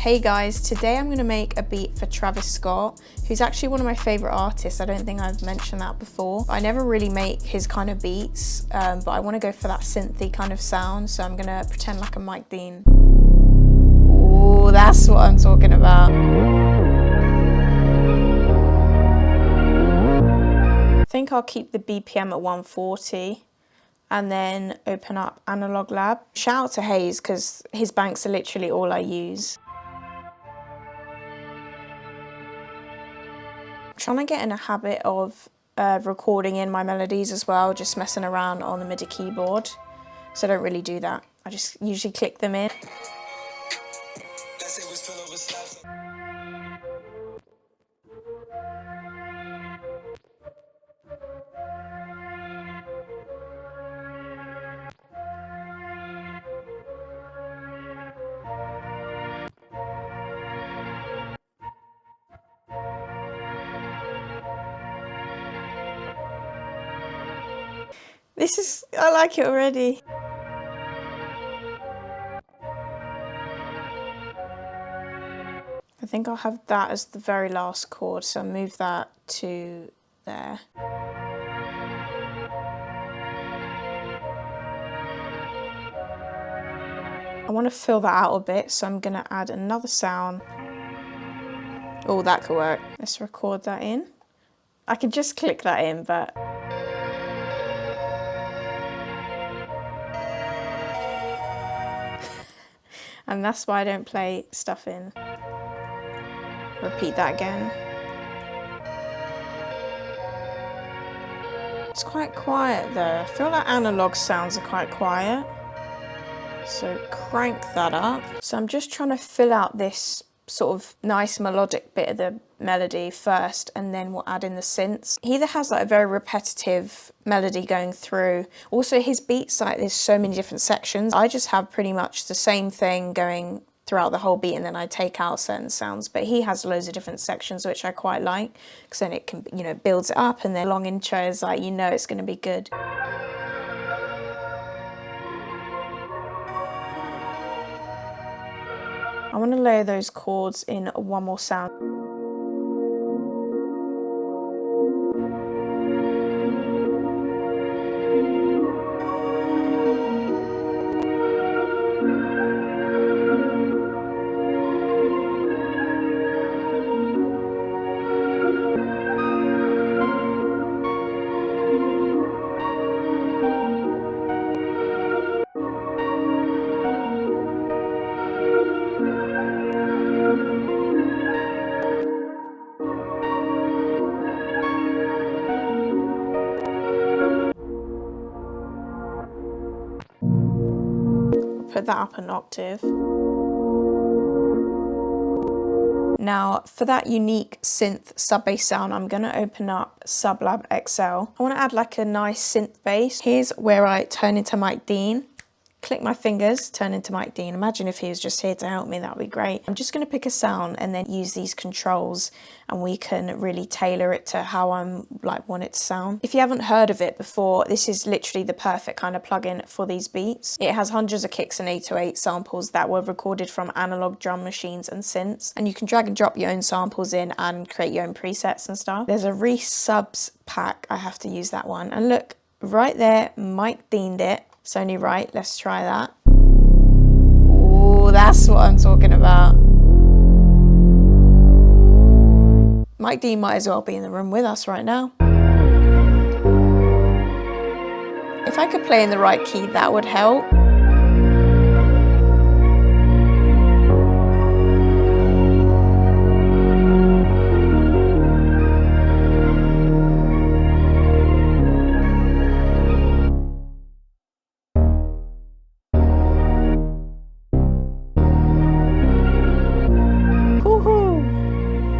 Hey guys, today I'm going to make a beat for Travis Scott, who's actually one of my favourite artists. I don't think I've mentioned that before. I never really make his kind of beats, but I want to go for that synthy kind of sound, so I'm going to pretend like a Mike Dean. Ooh, that's what I'm talking about. I think I'll keep the BPM at 140. And then open up Analog Lab. Shout out to Hayes, because his banks are literally all I use. I'm trying to get in a habit of recording in my melodies as well, just messing around on the MIDI keyboard. So I don't really do that. I just usually click them in. I like it already. I think I'll have that as the very last chord, so I'll move that to there. I want to fill that out a bit, so I'm going to add another sound. Oh, that could work. Let's record that in. I could just click that in, but... and that's why I don't play stuff in. Repeat that again. It's quite quiet though. I feel like analog sounds are quite quiet. So crank that up. So I'm just trying to fill out this sort of nice melodic bit of the melody first, and then we'll add in the synths. He either has like a very repetitive melody going through. Also his beats, like there's so many different sections. I just have pretty much the same thing going throughout the whole beat, and then I take out certain sounds, but he has loads of different sections, which I quite like, because then it can, you know, builds it up, and then long intros, like, you know, it's going to be good. I want to layer those chords in one more sound. Put that up an octave. Now for that unique synth sub bass sound, I'm going to open up SubLab XL. I want to add like a nice synth bass. Here's where I turn into Mike Dean. Click my fingers, turn into Mike Dean. Imagine if he was just here to help me, that would be great. I'm just going to pick a sound and then use these controls, and we can really tailor it to how I'm like want it to sound. If you haven't heard of it before, this is literally the perfect kind of plugin for these beats. It has hundreds of kicks and 808 samples that were recorded from analog drum machines and synths, and you can drag and drop your own samples in and create your own presets and stuff. There's a Resubs pack, I have to use that one, and look, right there, Mike Dean'd it. It's only right, let's try that. Ooh, that's what I'm talking about. Mike Dean might as well be in the room with us right now. If I could play in the right key, that would help.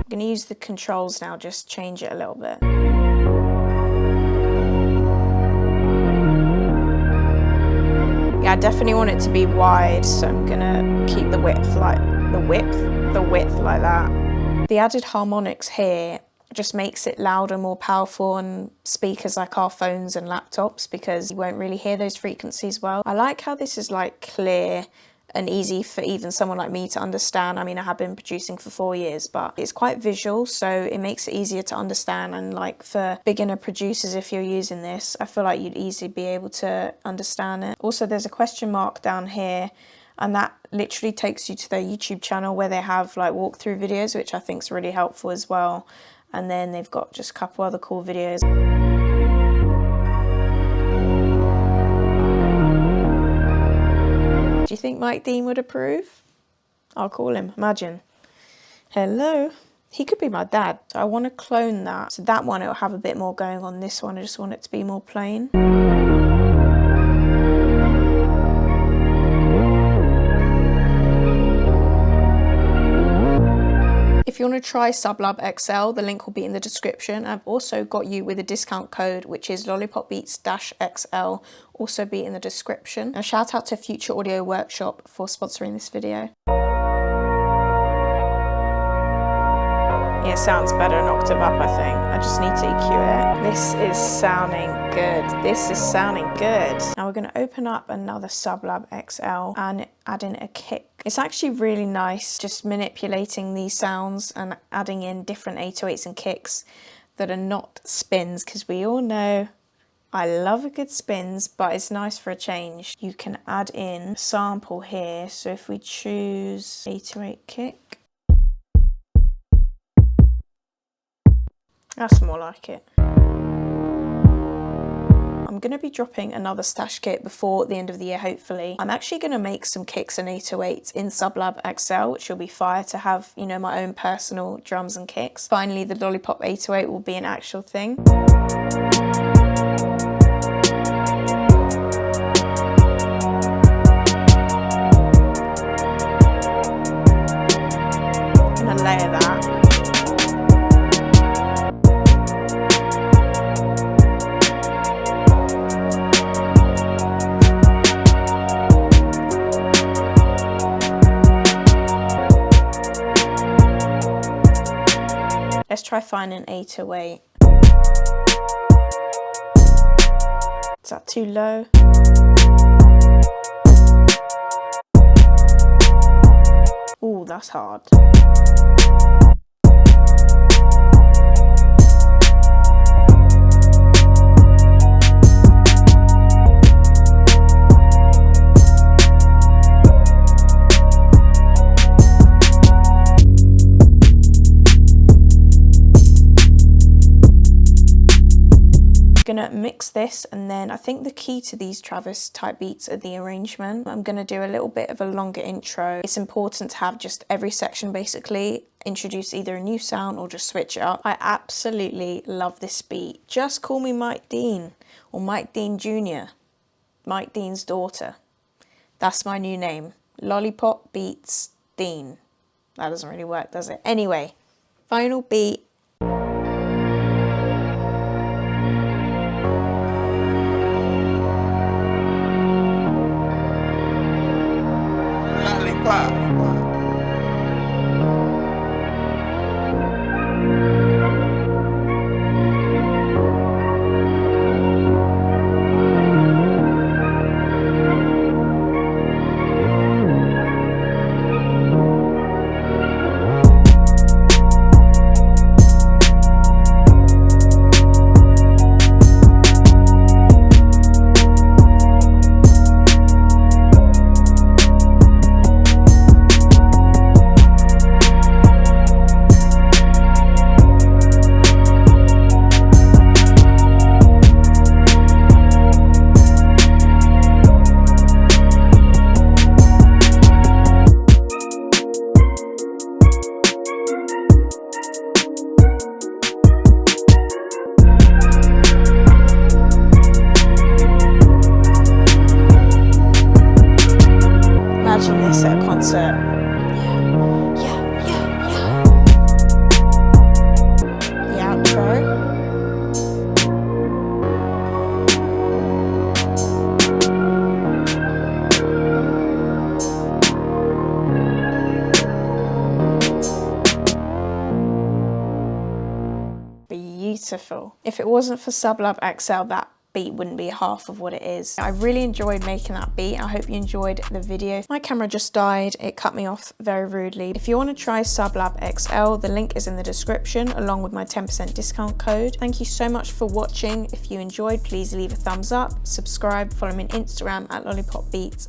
I'm going to use the controls now, just change it a little bit. Yeah, I definitely want it to be wide, so I'm going to keep the width like that. The added harmonics here just makes it louder, more powerful on speakers like our phones and laptops, because you won't really hear those frequencies well. I like how this is like clear and easy for even someone like me to understand. I mean, I have been producing for 4 years, but it's quite visual, so it makes it easier to understand. And like for beginner producers, if you're using this, I feel like you'd easily be able to understand it. Also, there's a question mark down here, and that literally takes you to their YouTube channel where they have like walkthrough videos, which I think is really helpful as well. And then they've got just a couple other cool videos. Do you think Mike Dean would approve? I'll call him, imagine. Hello? He could be my dad. So I want to clone that. So that one, it'll have a bit more going on. This one, I just want it to be more plain. If you want to try SubLab XL, the link will be in the description. I've also got you with a discount code, which is Lollypopbeatz-XL, also be in the description. And shout out to Future Audio Workshop for sponsoring this video. Yeah, it sounds better an octave up, I think. I just need to EQ it. This is sounding good. This is sounding good. Now we're going to open up another SubLab XL and add in a kick. It's actually really nice just manipulating these sounds and adding in different 808s and kicks that are not spins, because we all know I love a good spins, but it's nice for a change. You can add in a sample here. So if we choose 808 kick, that's more like it. I'm going to be dropping another stash kit before the end of the year, hopefully. I'm actually going to make some kicks and 808s in SubLab XL, which will be fire to have, you know, my own personal drums and kicks. Finally, the Lollipop 808 will be an actual thing. I'm going to layer that. Let's try finding an 808. Is that too low? Ooh, that's hard. Gonna mix this, and then I think the key to these Travis type beats are the arrangement. I'm gonna do a little bit of a longer intro. It's important to have just every section basically introduce either a new sound or just switch it up. I absolutely love this beat. Just call me Mike Dean, or Mike Dean Jr., Mike Dean's daughter. That's my new name, Lollypopbeatz Dean. That doesn't really work, does it? Anyway, final beat. Imagine this at a concert. Yeah. The outro. Beautiful. If it wasn't for SubLab XL, that beat wouldn't be half of what it is. I really enjoyed making that beat. I hope you enjoyed the video. My camera just died. It cut me off very rudely. If you want to try SubLab XL, the link is in the description along with my 10% discount code. Thank you so much for watching. If you enjoyed, please leave a thumbs up, subscribe, follow me on Instagram at Lollypopbeatz.